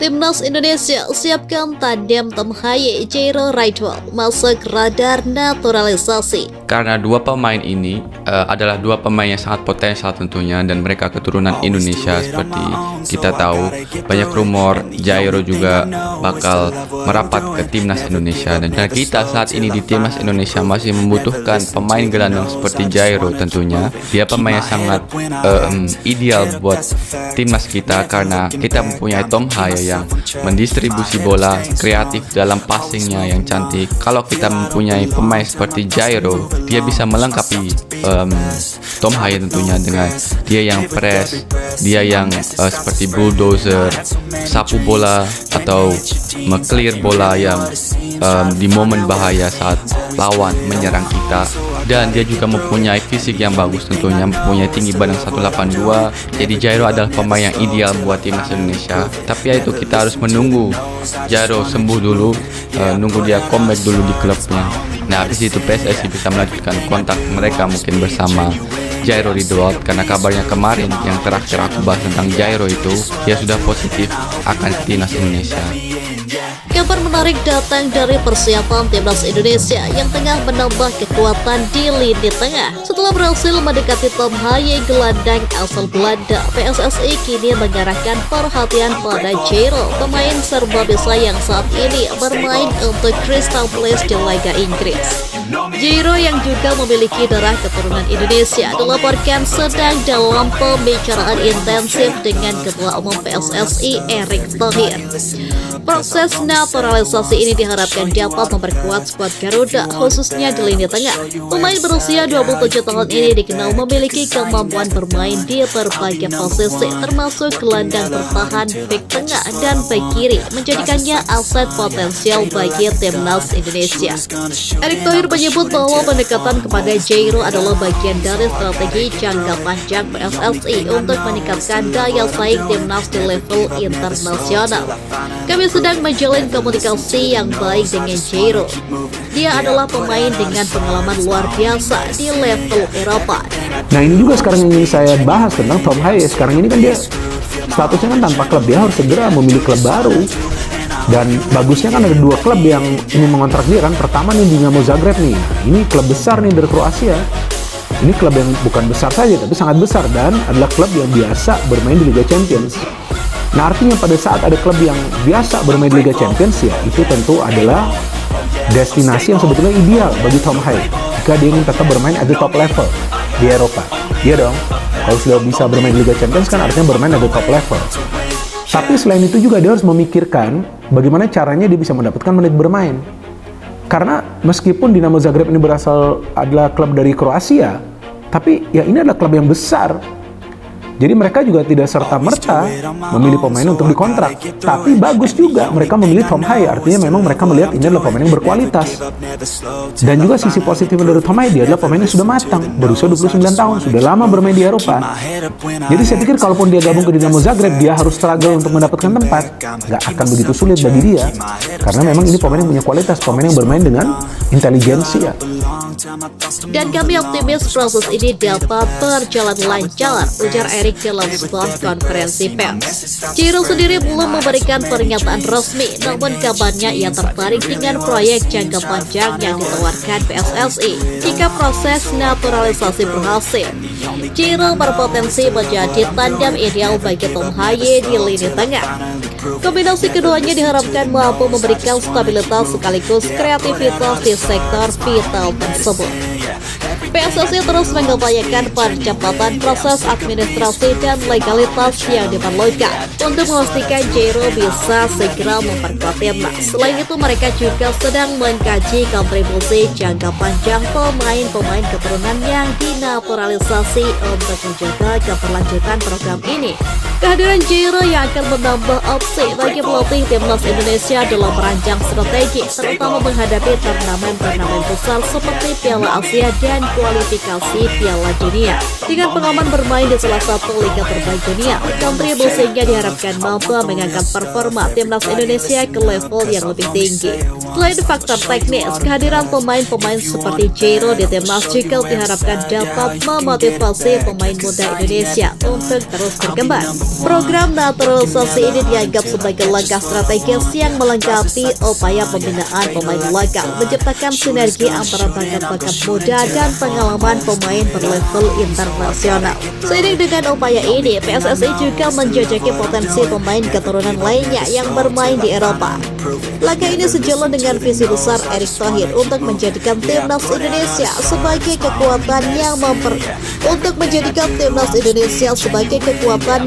Timnas Indonesia siapkan tandem Tom Haye, Jairo Ridwan masuk radar naturalisasi. Karena dua pemain ini adalah dua pemain yang sangat potensial tentunya, dan mereka keturunan Indonesia seperti kita tahu. Banyak rumor Jairo juga bakal merapat ke Timnas Indonesia, dan kita saat ini di Timnas Indonesia masih membutuhkan pemain gelandang seperti Jairo tentunya. Dia pemain yang sangat ideal buat Timnas kita karena kita mempunyai Tom Haye yang mendistribusi bola, kreatif dalam passingnya yang cantik. Kalau kita mempunyai pemain seperti Jairo, dia bisa melengkapi Tom Haye tentunya dengan dia yang press, dia yang seperti bulldozer, sapu bola atau clear bola yang di momen bahaya saat lawan menyerang kita. Dan dia juga mempunyai fisik yang bagus tentunya, mempunyai tinggi badan 182. Jadi Jairo adalah pemain yang ideal buat Timnas Indonesia. Tapi ya itu, kita harus menunggu Jairo sembuh dulu, nunggu dia comeback dulu di klubnya. Nah, habis itu PSSI bisa melanjutkan kontak mereka mungkin bersama Jairo Ridwan, karena kabarnya kemarin yang terakhir aku bahas tentang Jairo itu dia sudah positif akan Timnas Indonesia. Kabar menarik datang dari persiapan Timnas Indonesia yang tengah menambah kekuatan di lini tengah. Setelah berhasil mendekati Tom Haye, gelandang asal Belanda, PSSI kini mengarahkan perhatian pada Jairo, pemain serba bisa yang saat ini bermain untuk Crystal Palace di Liga Inggris. Jairo yang juga memiliki darah keturunan Indonesia dilaporkan sedang dalam pembicaraan intensif dengan Ketua Umum PSSI Erick Thohir. Proses naturalisasi ini diharapkan dapat memperkuat skuad Garuda, khususnya di lini tengah. Pemain berusia 27 tahun ini dikenal memiliki kemampuan bermain di berbagai posisi, termasuk gelandang bertahan, bek tengah, dan bek kiri, menjadikannya aset potensial bagi Timnas Indonesia. Erick Thohir menyebut bahwa pendekatan kepada Jairo adalah bagian dari strategi jangka panjang PSSI untuk meningkatkan daya saing Timnas di level internasional. Kami sedang menjalin komunikasi yang baik dengan Jairo. Dia adalah pemain dengan pengalaman luar biasa di level Eropa. Nah, ini juga sekarang yang ingin saya bahas tentang Tom Haye. Sekarang ini kan dia statusnya kan tanpa klub, dia harus segera memilih klub baru. Dan bagusnya kan ada dua klub yang ingin mengontrak dia kan. Pertama nih Dinamo Zagreb nih. Ini klub besar nih dari Kroasia. Ini klub yang bukan besar saja tapi sangat besar, dan adalah klub yang biasa bermain di Liga Champions. Nah, artinya pada saat ada klub yang biasa bermain di Liga Champions, ya itu tentu adalah destinasi yang sebetulnya ideal bagi Tom Haye jika dia ingin tetap bermain at the top level di Eropa. Iya dong, kalau sudah bisa bermain di Liga Champions kan artinya bermain at the top level. Tapi selain itu juga dia harus memikirkan bagaimana caranya dia bisa mendapatkan menit bermain. Karena meskipun Dinamo Zagreb ini adalah klub dari Kroasia, tapi ya ini adalah klub yang besar. Jadi mereka juga tidak serta-merta memilih pemain untuk dikontrak. Tapi bagus juga mereka memilih Tom Haye. Artinya memang mereka melihat ini adalah pemain yang berkualitas. Dan juga sisi positif dari Tom Haye, dia adalah pemain yang sudah matang, berusia 29 tahun, sudah lama bermain di Eropa. Jadi saya pikir kalaupun dia gabung ke Dinamo Zagreb, dia harus struggle untuk mendapatkan tempat. Nggak akan begitu sulit bagi dia. Karena memang ini pemain yang punya kualitas, pemain yang bermain dengan intelijensi ya. Dan kami optimis proses ini dapat berjalan lancar, ujar Erick dalam sebuah konferensi pers. Jairo sendiri belum memberikan pernyataan resmi, namun kabarnya ia tertarik dengan proyek jangka panjang yang ditawarkan PSSI jika proses naturalisasi berhasil. Jairo berpotensi menjadi tandem ideal bagi Tom Haye di lini tengah. Kombinasi keduanya diharapkan mampu memberikan stabilitas sekaligus kreativitas di sektor vital tersebut. PSSI terus mengupayakan percepatan proses administrasi dan legalitas yang diperlukan untuk memastikan Jairo bisa segera memperkuat timnas. Selain itu, mereka juga sedang mengkaji kontribusi jangka panjang pemain-pemain keturunan yang dinaturalisasi untuk menjaga keberlanjutan program ini. Kehadiran Jairo yang akan menambah opsi bagi pelatih timnas Indonesia dalam merancang strategi, terutama menghadapi turnamen-turnamen besar seperti Piala Asia dan kualifikasi Piala Dunia. Dengan pengalaman bermain di salah satu liga terbaik dunia, kontribusinya diharapkan mampu mengangkat performa timnas Indonesia ke level yang lebih tinggi. Selain faktor teknis, kehadiran pemain-pemain seperti Jairo di timnas juga diharapkan dapat memotivasi pemain muda Indonesia untuk terus berkembang. Program naturalisasi ini dianggap sebagai langkah strategis yang melengkapi upaya pembinaan pemain lokal, menciptakan sinergi antara bakat-bakat muda dan pengalaman pemain berlevel internasional. Seiring dengan upaya ini, PSSI juga menjajaki potensi pemain keturunan lainnya yang bermain di Eropa. Langkah ini sejalan dengan visi besar Erick Thohir untuk menjadikan timnas Indonesia sebagai kekuatan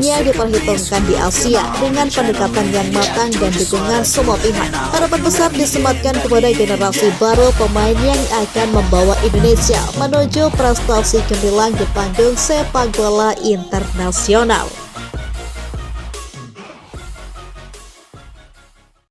yang diperhitungkan di Asia dengan pendekatan yang matang dan dukungan semua pihak. Harapan besar disematkan kepada generasi baru pemain yang akan membawa Indonesia menuju prestasi gemilang di panggung sepak bola internasional.